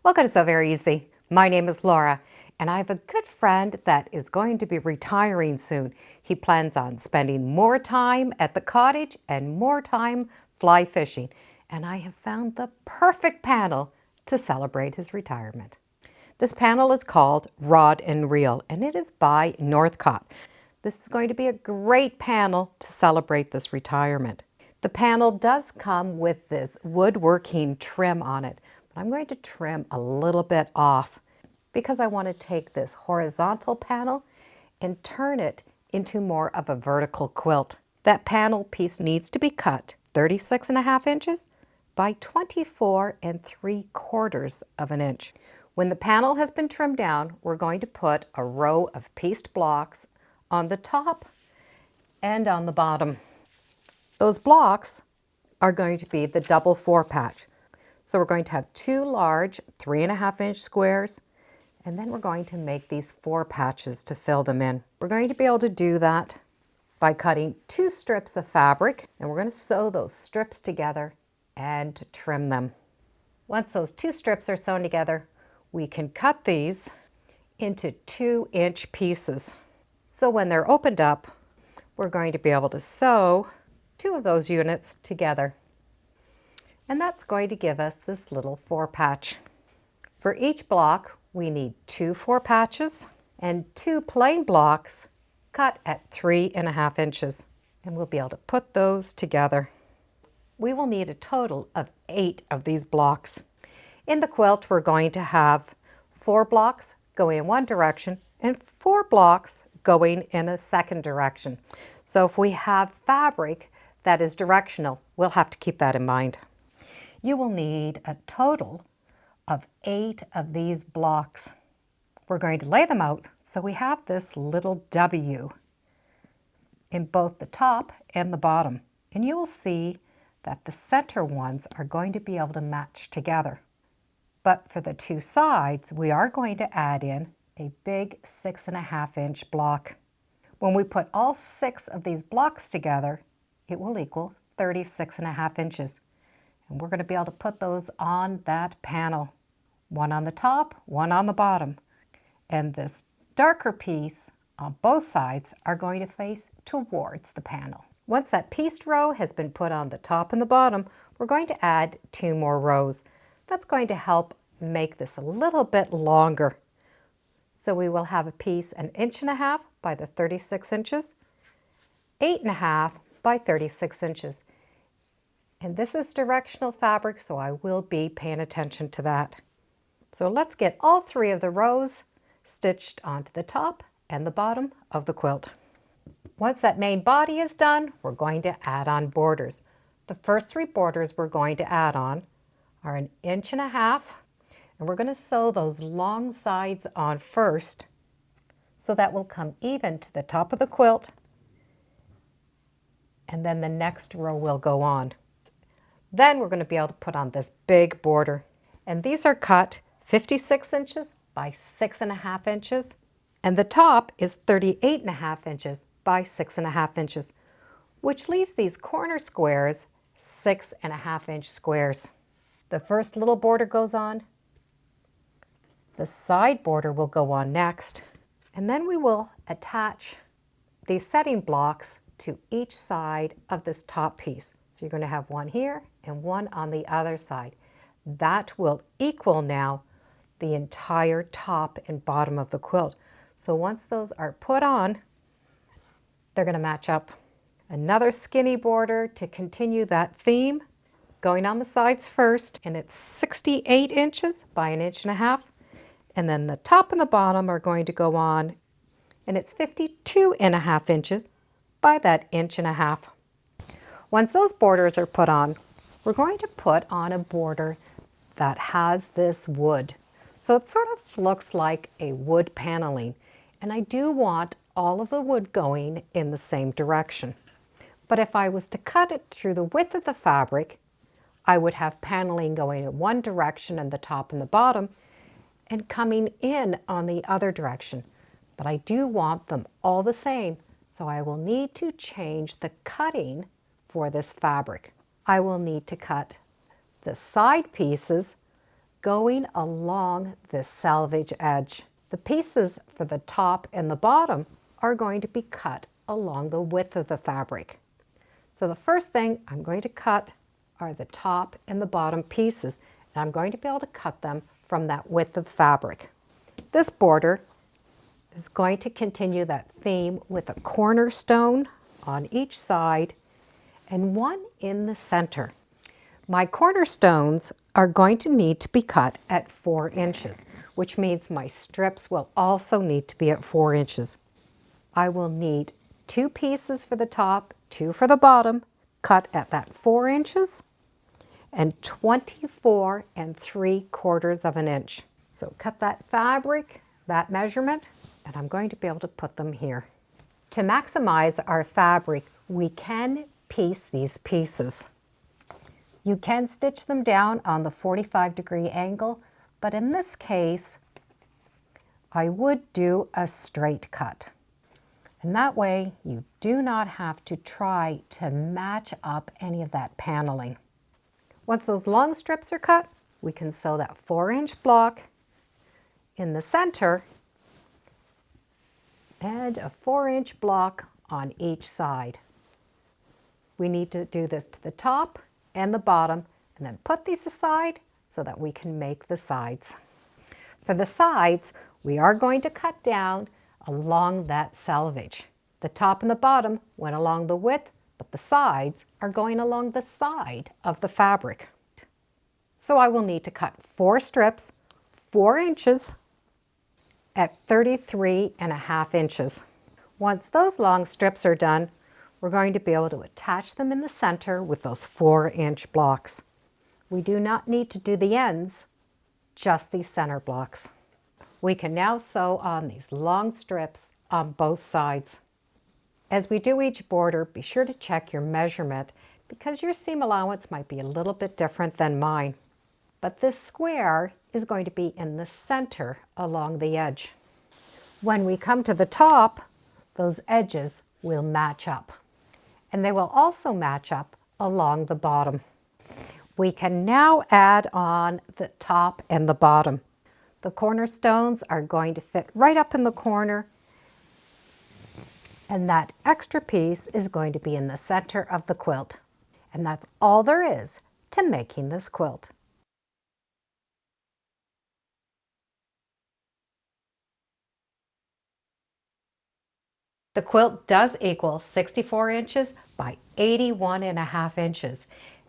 Welcome to So Very Easy. My name is Laura, and I have a good friend that is going to be retiring soon. He plans on spending more time at the cottage and more time fly fishing, and I have found the perfect panel to celebrate his retirement. This panel is called Rod and Reel, and it is by Northcott. This is going to be a great panel to celebrate this retirement. The panel does come with this woodworking trim on it, but I'm going to trim a little bit off because I want to take this horizontal panel and turn it into more of a vertical quilt. That panel piece needs to be cut 36.5 inches by 24.75 of an inch. When the panel has been trimmed down, we're going to put a row of pieced blocks on the top and on the bottom. Those blocks are going to be the double 4-patch. So we're going to have two large 3.5-inch squares, and then we're going to make these 4 patches to fill them in. We're going to be able to do that by cutting 2 strips of fabric, and we're going to sew those strips together and trim them. Once those 2 strips are sewn together, we can cut these into 2-inch pieces. So when they're opened up, we're going to be able to sew 2 of those units together. And that's going to give us this little 4-patch. For each block, we need 2 4-patches and 2 plain blocks cut at 3.5 inches. And we'll be able to put those together. We will need a total of 8 of these blocks. In the quilt, we're going to have 4 blocks going in one direction and 4 blocks going in a second direction. So if we have fabric that is directional, we'll have to keep that in mind. You will need a total of 8 of these blocks. We're going to lay them out so we have this little W in both the top and the bottom. And you will see that the center ones are going to be able to match together. But for the 2 sides, we are going to add in a big 6.5-inch block. When we put all 6 of these blocks together, it will equal 36.5 inches. And we're going to be able to put those on that panel. One on the top, one on the bottom. And this darker piece on both sides are going to face towards the panel. Once that pieced row has been put on the top and the bottom, we're going to add 2 more rows. That's going to help make this a little bit longer. So we will have a piece 1.5 inches by the 36 inches, 8.5 by 36 inches. And this is directional fabric, so I will be paying attention to that. So let's get all 3 of the rows stitched onto the top and the bottom of the quilt. Once that main body is done, we're going to add on borders. The first 3 borders we're going to add on are 1.5 inches, and we're going to sew those long sides on first so that will come even to the top of the quilt, and then the next row will go on. Then we're going to be able to put on this big border, and these are cut 56 inches by 6.5 inches, and the top is 38.5 inches by 6.5 inches, which leaves these corner squares 6.5-inch squares. The first little border goes on, the side border will go on next, and then we will attach these setting blocks to each side of this top piece. So you're going to have one here and one on the other side. That will equal now the entire top and bottom of the quilt. So once those are put on, they're going to match up. Another skinny border to continue that theme, going on the sides first, and it's 68 inches by 1.5 inches. And then the top and the bottom are going to go on, and it's 52.5 inches by that 1.5 inches. Once those borders are put on, we're going to put on a border that has this wood. So it sort of looks like a wood paneling, and I do want all of the wood going in the same direction. But if I was to cut it through the width of the fabric, I would have paneling going in one direction and the top and the bottom, and coming in on the other direction. But I do want them all the same, so I will need to change the cutting for this fabric. I will need to cut the side pieces going along this selvage edge. The pieces for the top and the bottom are going to be cut along the width of the fabric. So the first thing I'm going to cut are the top and the bottom pieces, and I'm going to be able to cut them from that width of fabric. This border is going to continue that theme with a cornerstone on each side and one in the center. My cornerstones are going to need to be cut at 4 inches, which means my strips will also need to be at 4 inches. I will need 2 pieces for the top, 2 for the bottom, cut at that 4 inches and 24 3/4 of an inch. So cut that fabric, that measurement, and I'm going to be able to put them here. To maximize our fabric, we can piece these pieces. You can stitch them down on the 45-degree angle, but in this case, I would do a straight cut. And that way, you do not have to try to match up any of that paneling. Once those long strips are cut, we can sew that 4-inch block in the center and a 4-inch block on each side. We need to do this to the top and the bottom, and then put these aside so that we can make the sides. For the sides, we are going to cut down along that selvage. The top and the bottom went along the width, but the sides are going along the side of the fabric. So I will need to cut 4 strips, 4 inches at 33.5 inches. Once those long strips are done, we're going to be able to attach them in the center with those 4-inch blocks. We do not need to do the ends, just these center blocks. We can now sew on these long strips on both sides. As we do each border, be sure to check your measurement because your seam allowance might be a little bit different than mine. But this square is going to be in the center along the edge. When we come to the top, those edges will match up. And they will also match up along the bottom. We can now add on the top and the bottom. The cornerstones are going to fit right up in the corner, and that extra piece is going to be in the center of the quilt. And that's all there is to making this quilt. The quilt does equal 64 inches by 81.5 inches.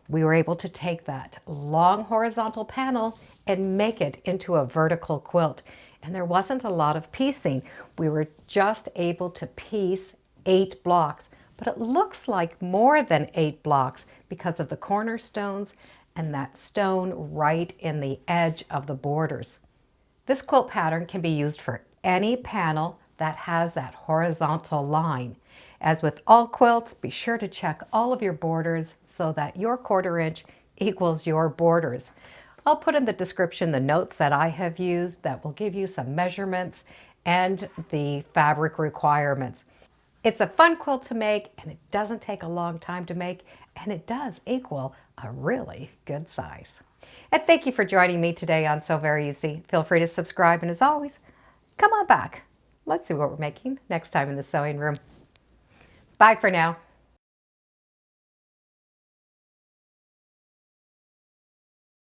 We were able to take that long horizontal panel and make it into a vertical quilt. And there wasn't a lot of piecing. We were just able to piece 8 blocks, but it looks like more than 8 blocks because of the cornerstones and that stone right in the edge of the borders. This quilt pattern can be used for any panel that has that horizontal line. As with all quilts, be sure to check all of your borders so that your 1/4 inch equals your borders. I'll put in the description the notes that I have used that will give you some measurements and the fabric requirements. It's a fun quilt to make, and it doesn't take a long time to make, and it does equal a really good size. And thank you for joining me today on Sew Very Easy. Feel free to subscribe, and as always, come on back. Let's see what we're making next time in the sewing room. Bye for now.